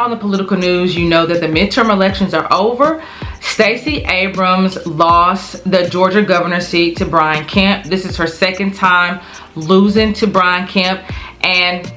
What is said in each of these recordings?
in the political news, you know that the midterm elections are over. Stacey Abrams lost the Georgia governor seat to Brian Kemp. This is her second time losing to Brian Kemp, and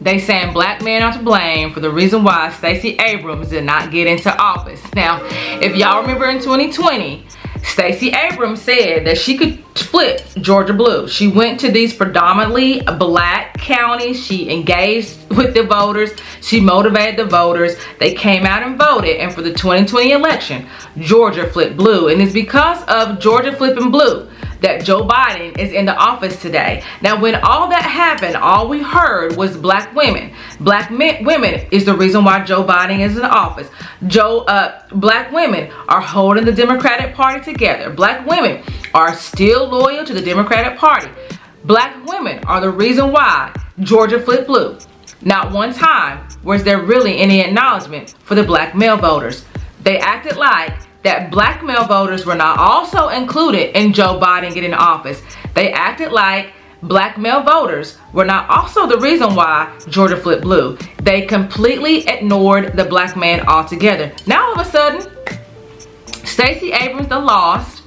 they saying black men are to blame for the reason why Stacey Abrams did not get into office. Now, if y'all remember in 2020, Stacey Abrams said that she could flip Georgia blue. She went to these predominantly black counties. She engaged with the voters. She motivated the voters. They came out and voted. And for the 2020 election, Georgia flipped blue. And it's because of Georgia flipping blue that Joe Biden is in the office today. Now, when all that happened, all we heard was black women. Women is the reason why Joe Biden is in the office. Black women are holding the Democratic Party together. Black women are still loyal to the Democratic Party. Black women are the reason why Georgia flipped blue. Not one time was there really any acknowledgement for the black male voters. They acted like that black male voters were not also included in Joe Biden getting in office. They acted like black male voters were not also the reason why Georgia flipped blue. They completely ignored the black man altogether. Now all of a sudden, Stacey Abrams done lost.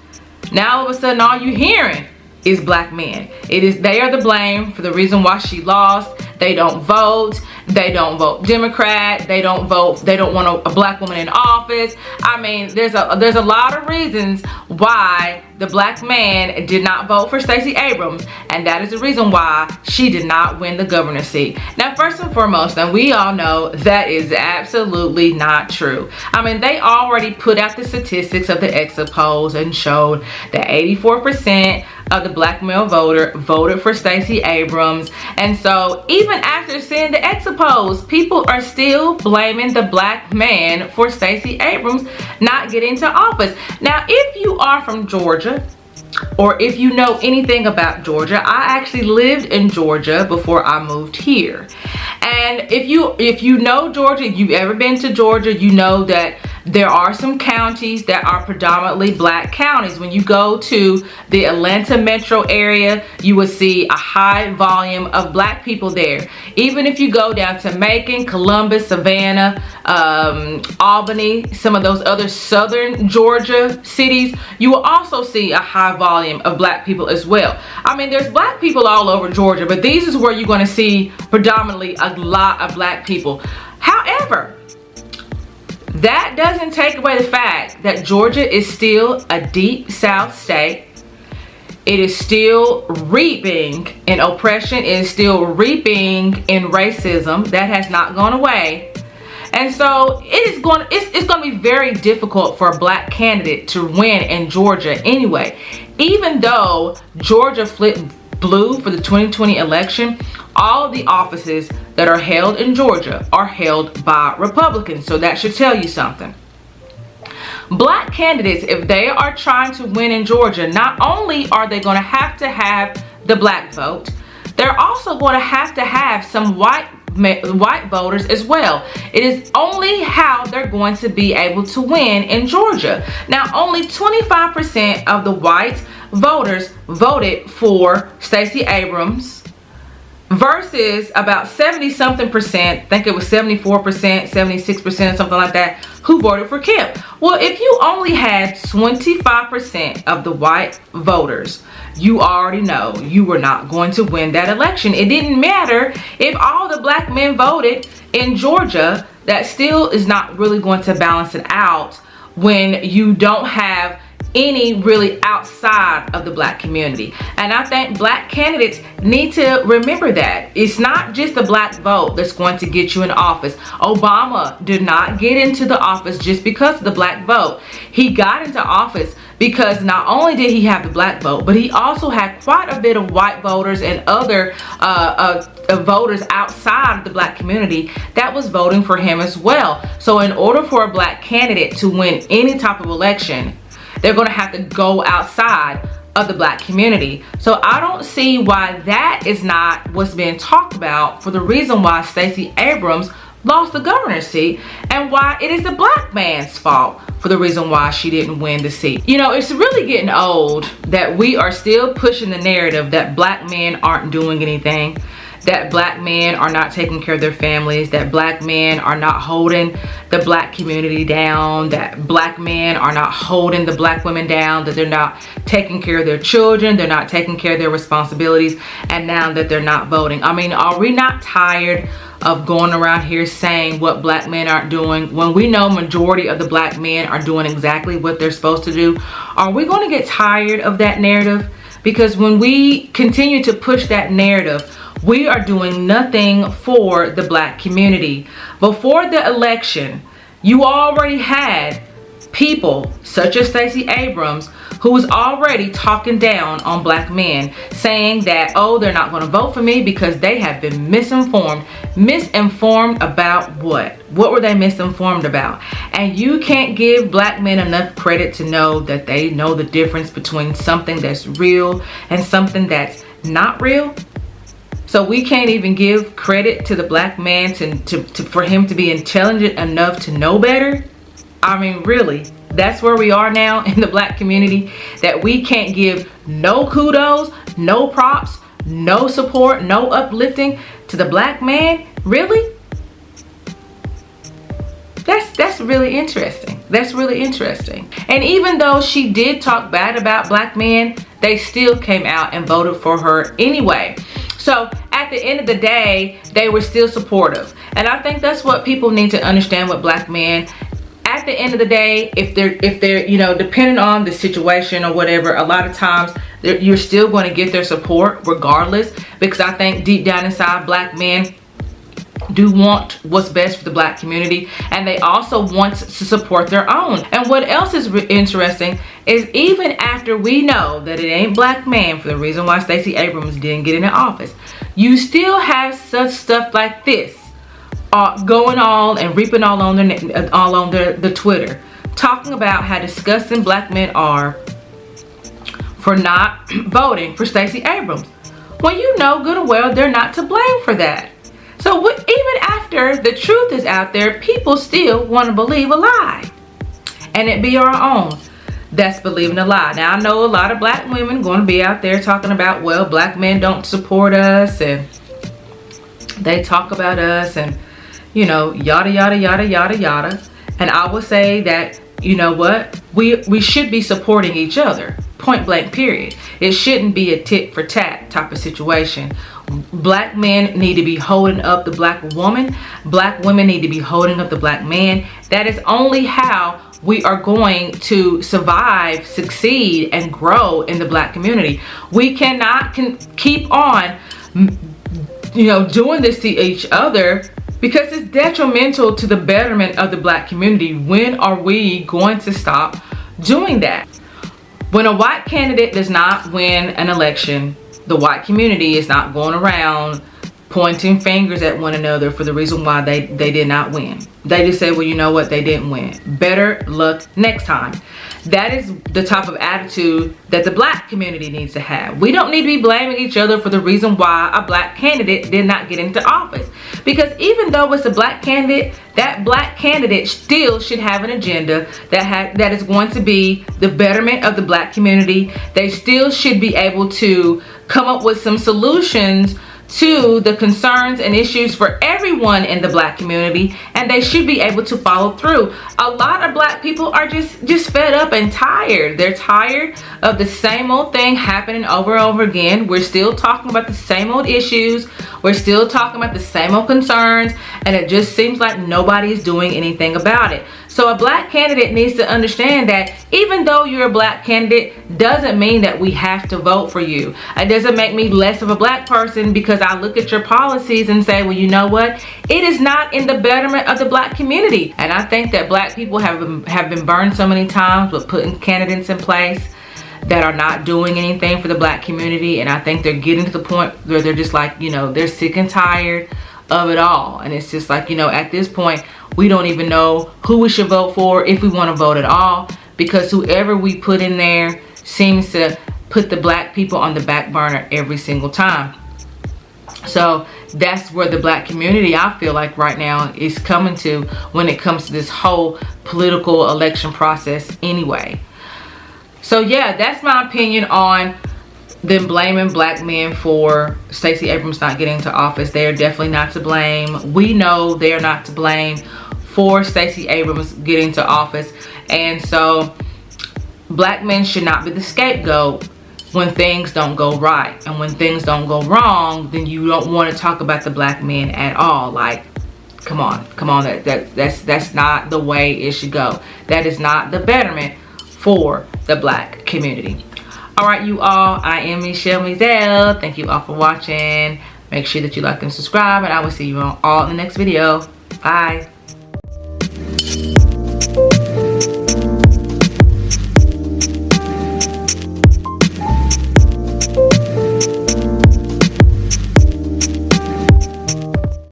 Now all of a sudden, all you hearing is black men. They are the blame for the reason why she lost. They don't vote. They don't vote Democrat. They don't vote. They don't want a black woman in office. I mean, there's a lot of reasons why the black man did not vote for Stacey Abrams, and that is the reason why she did not win the governor's seat. Now, first and foremost, and we all know that is absolutely not true. I mean, they already put out the statistics of the exit polls and showed that 84% of the black male voter voted for Stacey Abrams. And so even after seeing the exit polls, people are still blaming the black man for Stacey Abrams not getting to office. Now, if you are from Georgia, or if you know anything about Georgia, I actually lived in Georgia before I moved here. And if you know Georgia, if you've ever been to Georgia, you know that there are some counties that are predominantly black counties. When you go to the Atlanta metro area, you will see a high volume of black people there. Even if you go down to Macon, Columbus, Savannah, Albany, some of those other southern Georgia cities, you will also see a high volume of black people as well. I mean, there's black people all over Georgia, but these is where you're going to see predominantly a lot of black people. However, that doesn't take away the fact that Georgia is still a deep South state. It is still reaping in oppression. It is still reaping in racism. That has not gone away. And so it's going to be very difficult for a black candidate to win in Georgia anyway. Even though Georgia flipped blue for the 2020 election, all of the offices that are held in Georgia are held by Republicans. So that should tell you something. Black candidates, if they are trying to win in Georgia, not only are they going to have the black vote, they're also going to have some white voters as well. It is only how they're going to be able to win in Georgia. Now, only 25% of the white voters voted for Stacey Abrams versus about 70-something%, I think it was 74%, 76%, something like that, who voted for Kemp. Well, if you only had 25% of the white voters, you already know you were not going to win that election. It didn't matter if all the black men voted in Georgia. That still is not really going to balance it out when you don't have any really outside of the black community. And I think black candidates need to remember that. It's not just the black vote that's going to get you in office. Obama did not get into the office just because of the black vote. He got into office because not only did he have the black vote, but he also had quite a bit of white voters and other voters outside of the black community that was voting for him as well. So in order for a black candidate to win any type of election, they're going to have to go outside of the black community. So I don't see why that is not what's being talked about for the reason why Stacey Abrams lost the governor's seat, and why it is the black man's fault for the reason why she didn't win the seat. You know, it's really getting old that we are still pushing the narrative that black men aren't doing anything, that black men are not taking care of their families, that black men are not holding the black community down, that black men are not holding the black women down, that they're not taking care of their children, they're not taking care of their responsibilities, and now that they're not voting. I mean, are we not tired of going around here saying what black men aren't doing when we know majority of the black men are doing exactly what they're supposed to do? Are we going to get tired of that narrative? Because when we continue to push that narrative, we are doing nothing for the black community. Before the election, you already had people such as Stacey Abrams who was already talking down on black men, saying that, oh, they're not going to vote for me because they have been misinformed. Misinformed about what? What were they misinformed about? And you can't give black men enough credit to know that they know the difference between something that's real and something that's not real. So we can't even give credit to the black man for him to be intelligent enough to know better. I mean, really, that's where we are now in the black community, that we can't give no kudos, no props, no support, no uplifting to the black man. Really? That's really interesting. That's really interesting. And even though she did talk bad about black men, they still came out and voted for her anyway. So at the end of the day, they were still supportive. And I think that's what people need to understand with black men. At the end of the day, if they're you know, depending on the situation or whatever, a lot of times you're still going to get their support regardless, because I think deep down inside, black men do want what's best for the black community, and they also want to support their own. And what else is interesting is, even after we know that it ain't black man for the reason why Stacey Abrams didn't get into office, you still have such stuff like this going on and reaping all on the Twitter, talking about how disgusting black men are for not voting for Stacey Abrams, when you know good and well they're not to blame for that. So even after the truth is out there, people still want to believe a lie, and it be our own that's believing a lie. Now, I know a lot of black women going to be out there talking about, well, black men don't support us, and they talk about us, and you know, yada yada yada yada yada. And I will say that, you know what, we should be supporting each other, point blank period. It shouldn't be a tit for tat type of situation. Black men need to be holding up the black woman. Black women need to be holding up the black man. That is only how we are going to survive, succeed, and grow in the black community. We cannot keep on, you know, doing this to each other, because it's detrimental to the betterment of the black community. When are we going to stop doing that? When a white candidate does not win an election, the white community is not going around pointing fingers at one another for the reason why they did not win. They just say, well, you know what, they didn't win. Better luck next time. That is the type of attitude that the black community needs to have. We don't need to be blaming each other for the reason why a black candidate did not get into office. Because even though it's a black candidate, that black candidate still should have an agenda that is going to be the betterment of the black community. They still should be able to come up with some solutions to the concerns and issues for everyone in the black community, and they should be able to follow through. A lot of black people are just fed up and tired. They're tired of the same old thing happening over and over again. We're still talking about the same old issues. We're still talking about the same old concerns, and it just seems like nobody's doing anything about it. So a black candidate needs to understand that even though you're a black candidate, doesn't mean that we have to vote for you. It doesn't make me less of a black person because I look at your policies and say, well, you know what? It is not in the betterment of the black community. And I think that black people have been burned so many times with putting candidates in place that are not doing anything for the black community. And I think they're getting to the point where they're just like, you know, they're sick and tired of it all. And it's just like, you know, at this point, we don't even know who we should vote for, if we want to vote at all, because whoever we put in there seems to put the black people on the back burner every single time. So that's where the black community, I feel like right now, is coming to when it comes to this whole political election process anyway. So yeah, that's my opinion on then blaming black men for Stacey Abrams not getting into office. They are definitely not to blame. We know they are not to blame for Stacey Abrams getting to office. And so black men should not be the scapegoat when things don't go right. And when things don't go wrong, then you don't want to talk about the black men at all. Like, come on, that's not the way it should go. That is not the betterment for the black community. All right, you all, I am Mazelleغ. Thank you all for watching. Make sure that you like and subscribe, and I will see you all in the next video. Bye.